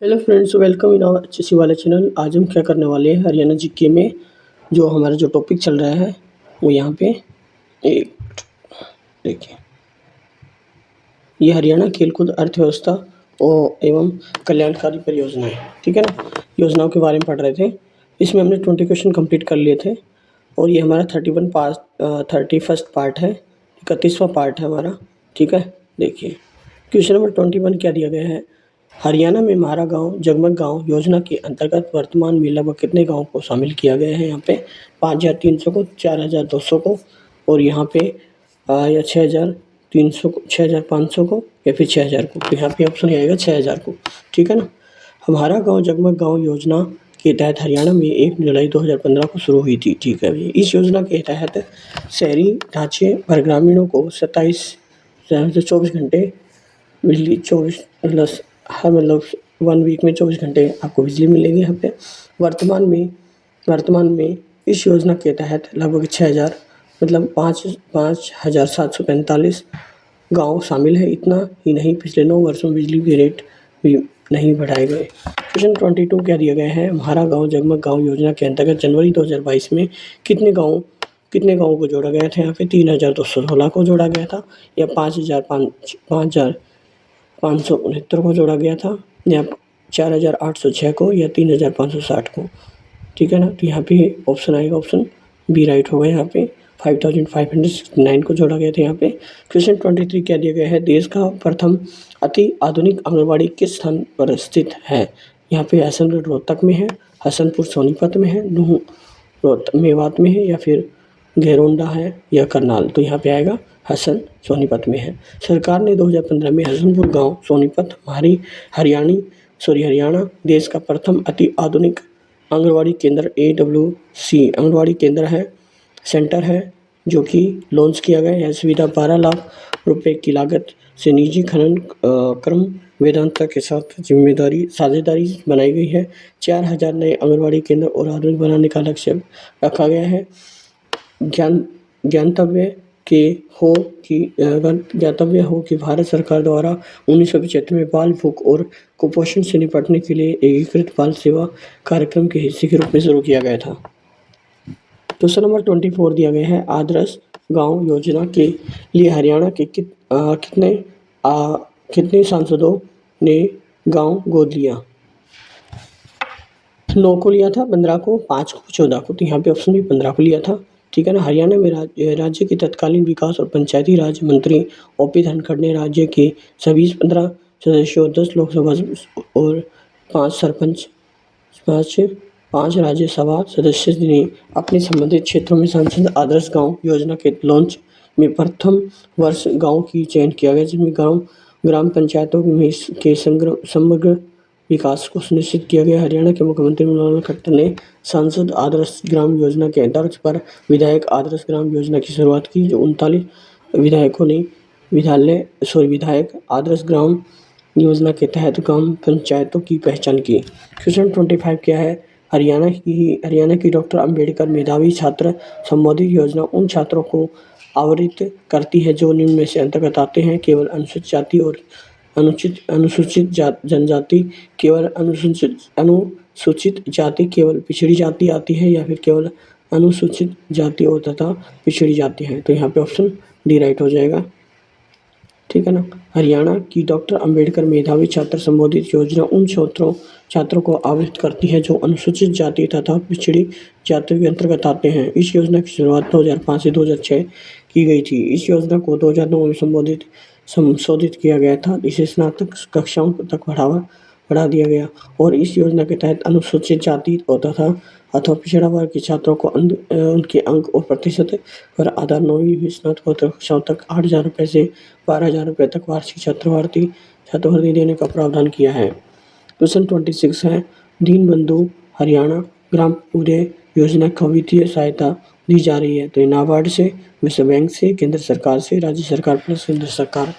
Hello friends, welcome in our HSC वाले चैनल। आज हम क्या करने वाले हैं, हरियाणा जीके में जो हमारा टॉपिक चल रहा है वो यहाँ पे एक देखिए, ये हरियाणा खेलकूद अर्थव्यवस्था और एवं कल्याणकारी परियोजनाएं, ठीक है ना। योजनाओं के बारे में पढ़ रहे थे। इसमें हमने 20 क्वेश्चन कंप्लीट कर लिए थे और ये हमारा 31st पार्ट है, 31वां पार्ट है हमारा, ठीक है। देखिए, क्वेश्चन नंबर 21 क्या दिया गया है। हरियाणा में म्हारा गाँव जगमग गाँव योजना के अंतर्गत वर्तमान में लगभग कितने गाँव को शामिल किया गया है। यहाँ पे 5,300 को, 4,200 को और यहाँ पे या 6,300 को, 6,500 को या फिर 6,000 को। तो यहाँ पे ऑप्शन आएगा 6,000 को, ठीक है ना। हमारा गाँव जगमग गाँव योजना के तहत हरियाणा में 1 जुलाई 2015 को शुरू हुई थी, ठीक है। इस योजना के तहत शहरी ढांचे पर ग्रामीणों को 24 घंटे बिजली 24 प्लस हर 1 वीक में 24 घंटे आपको बिजली मिलेगी यहाँ पे। वर्तमान में इस योजना के तहत लगभग 6,000 5,745 गाँव शामिल है। इतना ही नहीं, पिछले 9 वर्षों में बिजली के रेट भी नहीं बढ़ाए गए। क्वेश्चन 22 क्या दिया गया है। म्हारा गाँव जगमग गाँव योजना के अंतर्गत जनवरी 2022 में कितने गाँव को जोड़ा गया था। यहाँ पे 3,216 को जोड़ा गया था या 5,569 को जोड़ा गया था या 4,806 को या 3,560 को, ठीक है ना। तो यहाँ पे ऑप्शन आएगा, ऑप्शन बी राइट होगा। यहाँ पे 5,569 को जोड़ा गया था यहाँ पे। क्वेश्चन 23 क्या दिया गया है। देश का प्रथम अति आधुनिक आंगनबाड़ी किस स्थान पर स्थित है। यहाँ पे हसनगढ़ रोहतक में है, हसनपुर सोनीपत में है, नूंह मेवात में है या फिर घेरोंडा है या करनाल। तो यहाँ पे आएगा हसन सोनीपत में है। सरकार ने 2015 में हसनपुर गांव सोनीपत हरियाणा देश का प्रथम अति आधुनिक आंगनबाड़ी केंद्र AWC आंगनबाड़ी केंद्र है, सेंटर है, जो कि लॉन्च किया गया है। सुविधा 12 लाख रुपए की लागत से निजी खनन क्रम वेदांता के साथ साझेदारी बनाई गई है। 4,000 नए आंगनबाड़ी केंद्र और आधुनिक बनाने का लक्ष्य रखा गया है। ज्ञातव्य हो कि भारत सरकार द्वारा 1975 में बाल भूख और कुपोषण से निपटने के लिए एकीकृत बाल सेवा कार्यक्रम के हिस्से के रूप में शुरू किया गया था। क्वेश्चन नंबर 24 दिया गया है। आदर्श गांव योजना के लिए हरियाणा के कितने सांसदों ने गांव गोद लिया। 9 को लिया था, 15 को, 5 को, 14 को। तो यहाँ पे ऑप्शन भी 15 को लिया था, ठीक है ना। हरियाणा में राज्य के तत्कालीन विकास और पंचायती राज मंत्री OP धनखड़ ने राज्य के सभी 15 सदस्यों, 10 लोकसभा और 5 राज्यसभा सदस्य ने अपने संबंधित क्षेत्रों में सांसद आदर्श गाँव योजना के लॉन्च में प्रथम वर्ष गाँव की चयन किया गया, जिसमें ग्राम पंचायतों में के समग्र विकास को सुनिश्चित किया गया। हरियाणा के मुख्यमंत्री मनोहर लाल खट्टर ने सांसद आदर्श ग्राम योजना के तर्ज पर विधायक आदर्श ग्राम योजना की शुरुआत की, जो 39 विधायकों ने विधायक आदर्श ग्राम योजना के तहत ग्राम पंचायतों की पहचान की। क्वेश्चन 25 क्या है। हरियाणा की डॉक्टर अंबेडकर मेधावी छात्र संबोधित योजना उन छात्रों को आवंटित करती है जो निम्न में से अंतर्गत आते हैं। केवल अनुसूचित जाति और अनुसूचित जनजाति, केवल अनुसूचित जाति, केवल पिछड़ी जाति आती है या फिर केवल अनुसूचित जाति और तथा पिछड़ी जाति है। तो यहाँ पे ऑप्शन डी राइट हो जाएगा, ठीक है ना। हरियाणा की डॉक्टर अंबेडकर मेधावी छात्र संबोधित योजना उन छात्रों को आवंटित करती है जो अनुसूचित जाति तथा पिछड़ी जाति के अंतर्गत आते हैं। इस योजना की शुरुआत 2005 से 2006 की गई थी। इस योजना को 2009 में संशोधित किया गया था। इसे स्नातक कक्षाओं तक बढ़ा दिया गया और इस योजना के तहत अनुसूचित जाति और अथवा पिछड़ा वर्ग के छात्रों को उनके अंक और प्रतिशत पर आधार 9वीं स्नातकोत्तर कक्षाओं तक 8,000 रुपये से 12,000 रुपये तक वार्षिक छात्रवृत्ति देने का प्रावधान किया है। क्वेश्चन 26 है। दीनबंधु हरियाणा ग्राम उदय योजना को वित्तीय सहायता दी जा रही है। तो ये नाबार्ड से, विश्व बैंक से, केंद्र सरकार से, राज्य सरकार प्लस केंद्र सरकार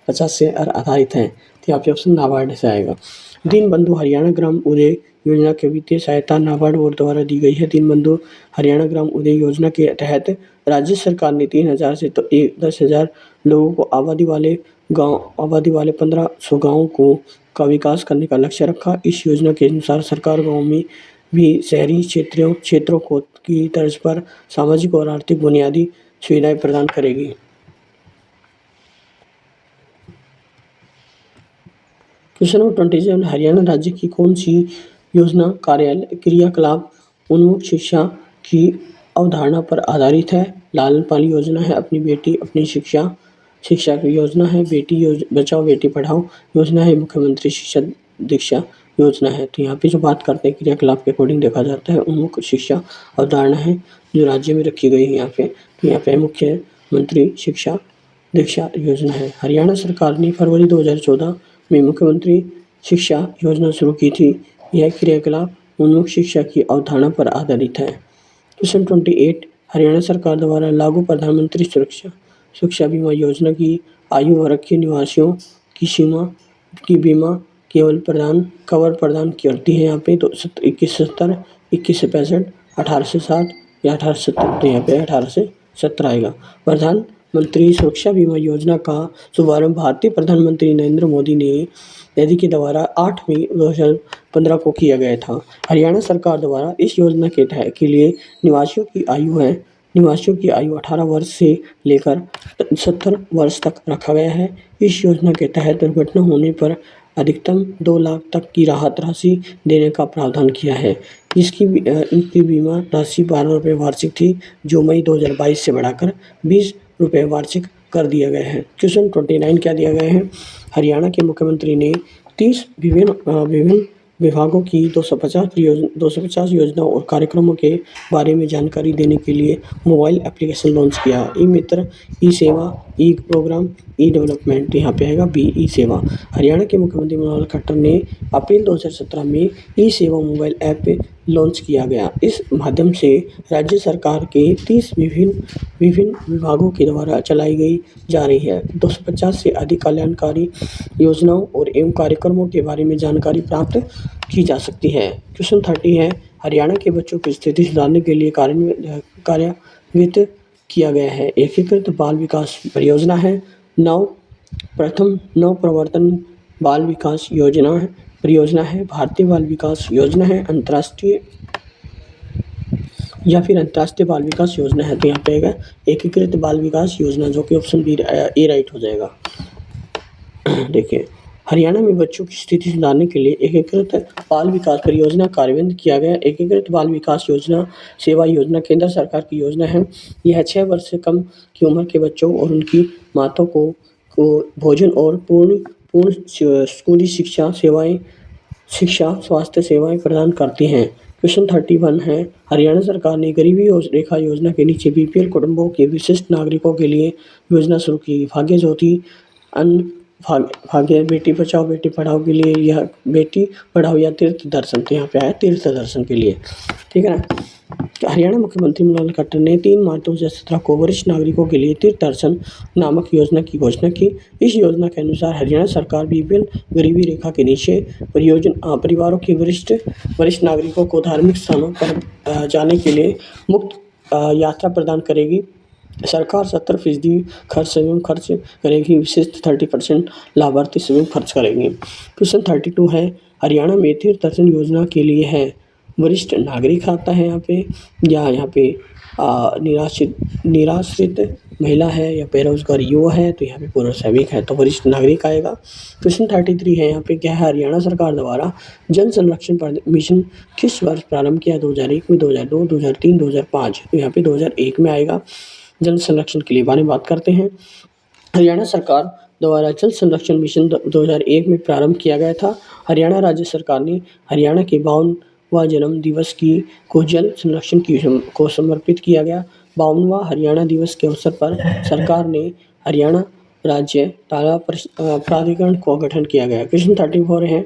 50 से आधारित है। तो यहाँ पे ऑप्शन नाबार्ड से आएगा। दीनबंधु हरियाणा ग्राम उदय योजना के वित्तीय सहायता नाबार्ड बोर्ड द्वारा दी गई है। दीनबंधु हरियाणा ग्राम उदय योजना के तहत राज्य सरकार ने 3,000 से 10,000 लोगों को आबादी वाले 1,500 गाँवों को का विकास करने का लक्ष्य रखा। इस योजना के अनुसार सरकार गाँव में भी शहरी क्षेत्रों को की तर्ज पर सामाजिक और आर्थिक बुनियादी सुविधाएं प्रदान करेगी। क्वेश्चन नंबर 27 हरियाणा राज्य की कौन सी योजना कार्यालय क्रियाकलाप उन्मुख शिक्षा की अवधारणा पर आधारित है? लालन पाल योजना है, अपनी बेटी अपनी शिक्षा की योजना है, बचाओ बेटी पढ़ाओ योजना है, मुख्यमंत्री शिक्षा दीक्षा योजना है। तो यहाँ पे जो बात करते हैं क्रियाकलाप के अकॉर्डिंग देखा जाता है उन्मुख शिक्षा अवधारणा है जो राज्य में रखी गई है यहाँ पे। तो यहाँ पे मुख्यमंत्री शिक्षा दीक्षा योजना है। हरियाणा सरकार ने फरवरी 2014 में मुख्यमंत्री शिक्षा योजना शुरू की थी। यह क्रियाकलाप उन्मुख शिक्षा की अवधारणा पर आधारित है। क्वेश्चन 28 हरियाणा सरकार द्वारा लागू प्रधानमंत्री शिक्षा बीमा योजना की आयु वर्ग के निवासियों की सीमा की बीमा कवर प्रदान करती है। यहाँ पे तो 2170, 21 से 65, 18 से 60 या 18 से 70, तो यहाँ पे 18 से 70 आएगा। प्रधानमंत्री सुरक्षा बीमा योजना का शुभारंभ भारतीय प्रधानमंत्री नरेंद्र मोदी के द्वारा 8 मई 2015 को किया गया था। हरियाणा सरकार द्वारा इस योजना के लिए निवासियों की आयु 18 वर्ष से लेकर 70 वर्ष तक रखा गया है। इस योजना के तहत दुर्घटना होने पर अधिकतम 2 लाख तक की राहत राशि देने का प्रावधान किया है। इनकी बीमा राशि 12 रुपये वार्षिक थी जो मई 2022 से बढ़ाकर 20 रुपये वार्षिक कर दिया गया है। क्वेश्चन 29 क्या दिया गया है? हरियाणा के मुख्यमंत्री ने 30 विभिन्न विभागों की 250 योजनाओं और कार्यक्रमों के बारे में जानकारी देने के लिए मोबाइल एप्लीकेशन लॉन्च किया। ई मित्र, ई सेवा, ई प्रोग्राम, ई डेवलपमेंट, यहाँ पे आएगा बी ई सेवा। हरियाणा के मुख्यमंत्री मनोहर खट्टर ने अप्रैल 2017 में ई सेवा मोबाइल ऐप लॉन्च किया गया। इस माध्यम से राज्य सरकार के 30 विभिन्न विभागों के द्वारा चलाई जा रही है 250 से अधिक कल्याणकारी योजनाओं और एवं कार्यक्रमों के बारे में जानकारी प्राप्त की जा सकती है। क्वेश्चन 30 है हरियाणा के बच्चों की स्थिति सुधारने के लिए कार्यान्वित किया गया है एकीकृत बाल विकास परियोजना है, नव प्रवर्तन बाल विकास परियोजना है, भारतीय बाल विकास योजना है, अंतर्राष्ट्रीय बाल विकास योजना है। तो यहाँ पे आएगा एकीकृत बाल विकास योजना जो कि ऑप्शन बी ए राइट हो जाएगा। देखिए हरियाणा में बच्चों की स्थिति सुधारने के लिए एकीकृत बाल विकास परियोजना कार्यान्वित किया गया। एकीकृत बाल विकास योजना सेवा योजना केंद्र सरकार की योजना है। यह 6 वर्ष से कम की उम्र के बच्चों और उनकी माताओं को भोजन और पूर्ण स्कूली शिक्षा, स्वास्थ्य सेवाएं प्रदान करती हैं। क्वेश्चन 31 है हरियाणा सरकार ने गरीबी रेखा योजना के नीचे बीपीएल कुटुंबों के विशिष्ट नागरिकों के लिए योजना शुरू की। भाग्य ज्योति भाग्य बेटी बचाओ बेटी पढ़ाओ के लिए, यह बेटी पढ़ाओ या तीर्थ दर्शन, तो यहाँ पे आया तीर्थ दर्शन के लिए, ठीक है ना। हरियाणा मुख्यमंत्री मनोहर खट्टर ने 3 मार्च 2017 को वरिष्ठ नागरिकों के लिए तीर्थ दर्शन नामक योजना की घोषणा की। इस योजना के अनुसार हरियाणा सरकार बीपीएल गरीबी रेखा के नीचे परिवारों के वरिष्ठ नागरिकों को धार्मिक स्थानों पर जाने के लिए मुफ्त यात्रा प्रदान करेगी। सरकार 70% स्वयं खर्च करेगी, विशिष्ट 30% लाभार्थी स्वयं खर्च करेंगे। क्वेश्चन 32 है हरियाणा में तीर्थ दर्शन योजना के लिए है वरिष्ठ नागरिक आता है यहाँ पे, या यहाँ पे निराश्रित महिला है या बेरोजगार युवा है, तो यहाँ पे पूर्व सैनिक है तो वरिष्ठ नागरिक आएगा। क्वेश्चन 33 है यहाँ पे क्या है हरियाणा सरकार द्वारा जल संरक्षण मिशन किस वर्ष प्रारंभ किया? 2001 में, 2002, 2003, 2005, तो यहाँ पे 2001 में आएगा। जल संरक्षण के लिए बारे में बात करते हैं। हरियाणा सरकार द्वारा जल संरक्षण मिशन 2001 में प्रारंभ किया गया था। हरियाणा राज्य सरकार ने हरियाणा के 52वां जन्म दिवस को जल संरक्षण को समर्पित किया गया। 52वां हरियाणा दिवस के अवसर पर सरकार ने हरियाणा राज्य तालाब प्राधिकरण को गठन किया गया। क्वेश्चन 34 है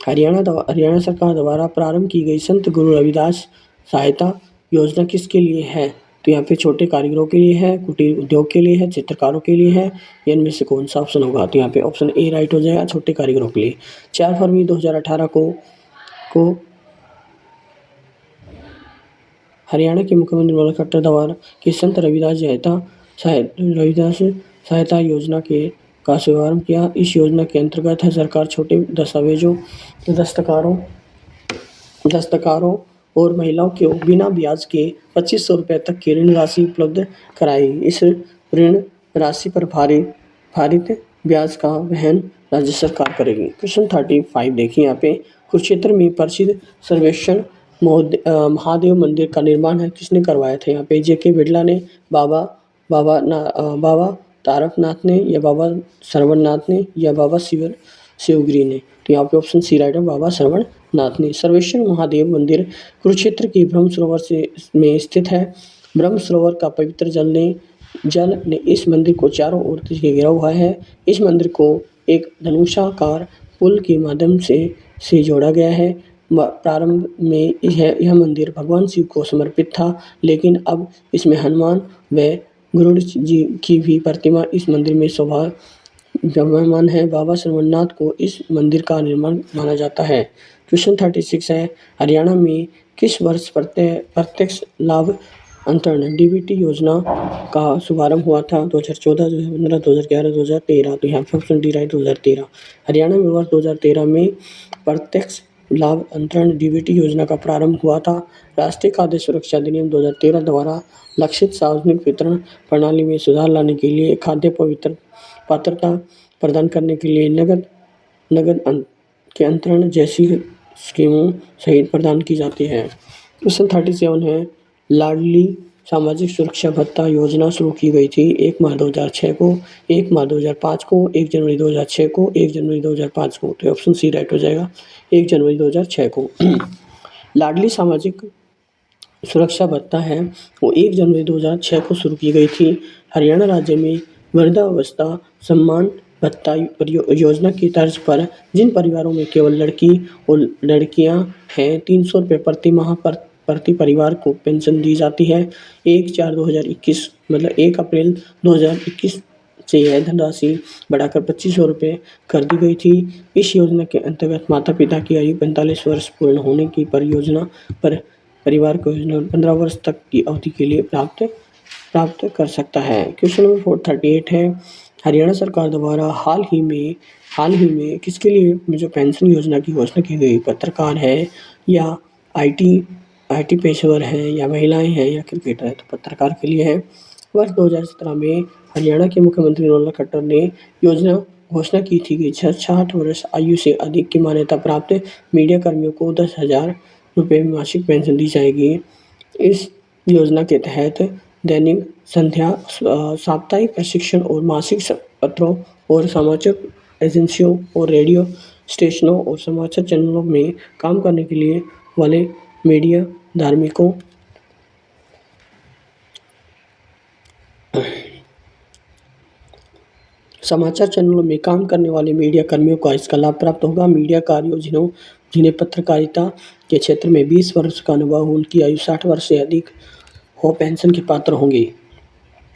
हरियाणा सरकार द्वारा प्रारंभ की गई संत गुरु रविदास सहायता योजना किसके लिए है? तो यहाँ पे छोटे कारीगरों के लिए है, कुटीर उद्योग के लिए है, चित्रकारों के लिए है, इनमें से कौन सा ऑप्शन होगा? तो यहाँ पे ऑप्शन ए राइट हो जाएगा, छोटे कारीगरों के लिए। 4 फरवरी 2018 को हरियाणा के मुख्यमंत्री मनोहर खट्टर द्वारा की संत रविदास सहायता योजना के का शुभारंभ किया। इस योजना के अंतर्गत सरकार छोटे दस्तावेजों, दस्तकारों और महिलाओं को बिना ब्याज के 2500 रुपये तक की ऋण राशि उपलब्ध कराई। इस ऋण राशि पर भारित ब्याज का वहन राज्य सरकार करेगी। क्वेश्चन 35 देखिए यहाँ पे, कुरुक्षेत्र में प्रसिद्ध सर्वेश्वर महादेव मंदिर का निर्माण है किसने करवाया था? यहाँ पे जेके बिड़ला ने, बाबा तारकनाथ ने, या बाबा श्रवणनाथ ने, या बाबा शिवगिरी ने। तो यहाँ पे ऑप्शन सी राइट है, बाबा श्रवणनाथ ने। सर्वेश्वर महादेव मंदिर कुरुक्षेत्र के ब्रह्म सरोवर में स्थित है। ब्रह्म सरोवर का पवित्र जल ने इस मंदिर को चारों ओर से घिरा हुआ है। इस मंदिर को एक धनुषाकार पुल के माध्यम से जोड़ा गया है। प्रारंभ में यह मंदिर भगवान शिव को समर्पित था, लेकिन अब इसमें हनुमान व गरुड़ जी की भी प्रतिमा इस मंदिर में विराजमान है। बाबा श्रवणनाथ को इस मंदिर का निर्माण माना जाता है। क्वेश्चन 36 है, हरियाणा में किस वर्ष प्रत्यक्ष लाभ अंतरण डीबीटी योजना का शुभारंभ हुआ था? 2014, 2015, 2011, 2013। तो यहाँ पे ऑप्शन डी राइट, 2013। हरियाणा में वर्ष 2013 में प्रत्यक्ष लाभ अंतरण डीबीटी योजना का प्रारंभ हुआ था। राष्ट्रीय खाद्य सुरक्षा अधिनियम 2013 द्वारा लक्षित सार्वजनिक वितरण प्रणाली में सुधार लाने के लिए खाद्य पात्रता प्रदान करने के लिए नगद के अंतरण जैसी स्कीमों सहित प्रदान की जाती है। क्वेश्चन 37 है, लाडली सामाजिक सुरक्षा भत्ता योजना शुरू की गई थी 1 मार्च 2006 को, 1 मार्च 2005 को, 1 जनवरी 2006 को, 1 जनवरी 2005 को। तो ऑप्शन सी राइट हो जाएगा, 1 जनवरी 2006 को। लाडली सामाजिक सुरक्षा भत्ता है वो 1 जनवरी 2006 को शुरू की गई थी। हरियाणा राज्य में वृद्धावस्था सम्मान भत्ता योजना की तर्ज पर जिन परिवारों में केवल लड़की और लड़कियां हैं 300 रुपये प्रति माह प्रति परिवार को पेंशन दी जाती है। 1/4/2021 मतलब 1 अप्रैल 2021 से यह धनराशि बढ़ाकर 2500 रुपये कर दी गई थी। इस योजना के अंतर्गत माता पिता की आयु 45 वर्ष पूर्ण होने की परियोजना पर परिवार को योजना 15 वर्ष तक की अवधि के लिए प्राप्त कर सकता है। क्वेश्चन नंबर 438 है, हरियाणा सरकार द्वारा हाल ही में किसके लिए जो पेंशन योजना की घोषणा की गई? पत्रकार है या आईटी पेशेवर हैं या महिलाएं हैं या क्रिकेटर है? तो पत्रकार के लिए है। वर्ष 2017 में हरियाणा के मुख्यमंत्री मनोहर खट्टर ने योजना घोषणा की थी कि 60 वर्ष आयु से अधिक की मान्यता प्राप्त मीडिया कर्मियों को 10,000 रुपये मासिक पेंशन दी जाएगी। इस योजना के तहत दैनिक संध्या, साप्ताहिक प्रशिक्षण और मासिक पत्रों और समाचार एजेंसियों और रेडियो स्टेशनों और समाचार चैनलों में काम करने के लिए वाले मीडिया धार्मिकों समाचार चैनलों में काम करने वाले मीडिया कर्मियों को इसका लाभ प्राप्त होगा। मीडिया कार्यों जिन्हें पत्रकारिता के क्षेत्र में 20 वर्ष का अनुभव हो, उनकी आयु 60 वर्ष से अधिक हो पेंशन के पात्र होंगे।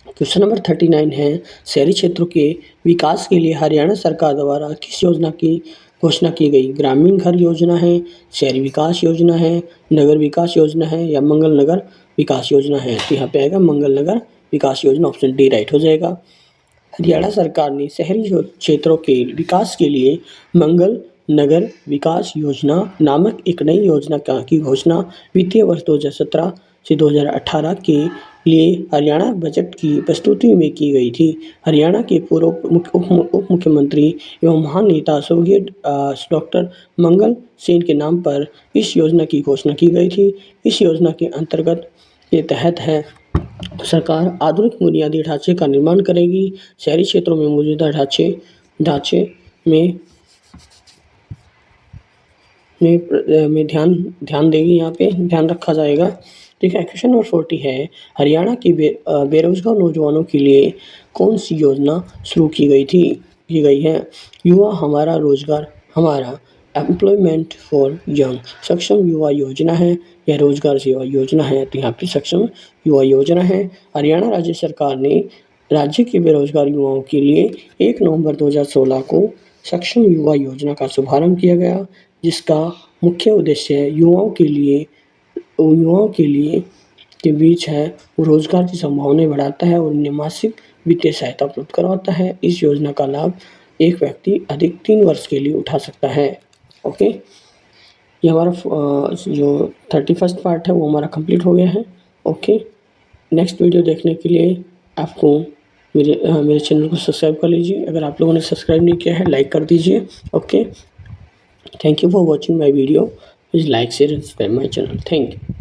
क्वेश्चन नंबर 39 है, शहरी क्षेत्रों के विकास के लिए हरियाणा सरकार द्वारा किस योजना की घोषणा की गई? ग्रामीण घर योजना है, शहरी विकास योजना है, नगर विकास योजना है या मंगल नगर विकास योजना है? तो यहाँ पे आएगा मंगल नगर विकास योजना, ऑप्शन डी राइट हो जाएगा। हरियाणा सरकार ने शहरी क्षेत्रों के विकास के लिए मंगल नगर विकास योजना नामक एक नई योजना की घोषणा वित्तीय वर्ष 2017 से 2018 के लिए हरियाणा बजट की प्रस्तुति में की गई थी। हरियाणा के पूर्व उप मुख्यमंत्री एवं महान नेता स्वर्गीय डॉक्टर मंगल सेन के नाम पर इस योजना की घोषणा की गई थी। इस योजना के अंतर्गत के तहत है सरकार आधुनिक बुनियादी ढांचे का निर्माण करेगी। शहरी क्षेत्रों में मौजूदा ढांचे में ध्यान देगी, यहाँ पे ध्यान रखा जाएगा। ठीक है। क्वेश्चन नंबर 40 है, हरियाणा की बेरोजगार नौजवानों के लिए कौन सी योजना शुरू की गई है? युवा हमारा रोजगार हमारा एम्प्लॉयमेंट फॉर यंग सक्षम युवा योजना है या रोजगार सेवा योजना है? तो यहाँ पे सक्षम युवा योजना है। हरियाणा राज्य सरकार ने राज्य के बेरोजगार युवाओं के लिए 1 नवंबर 2016 को सक्षम युवा योजना का शुभारंभ किया गया, जिसका मुख्य उद्देश्य युवाओं के बीच है वो रोजगार की संभावनाएं बढ़ाता है और उन्हें मासिक वित्तीय सहायता उपलब्ध करवाता है। इस योजना का लाभ एक व्यक्ति अधिक 3 वर्ष के लिए उठा सकता है। ओके, ये हमारा जो 31st पार्ट है वो हमारा कंप्लीट हो गया है। ओके, नेक्स्ट वीडियो देखने के लिए आपको मेरे चैनल को सब्सक्राइब कर लीजिए। अगर आप लोगों ने सब्सक्राइब नहीं किया है, लाइक कर दीजिए। Okay, thank you for watching my video. Please like, share and subscribe my channel. Thank you.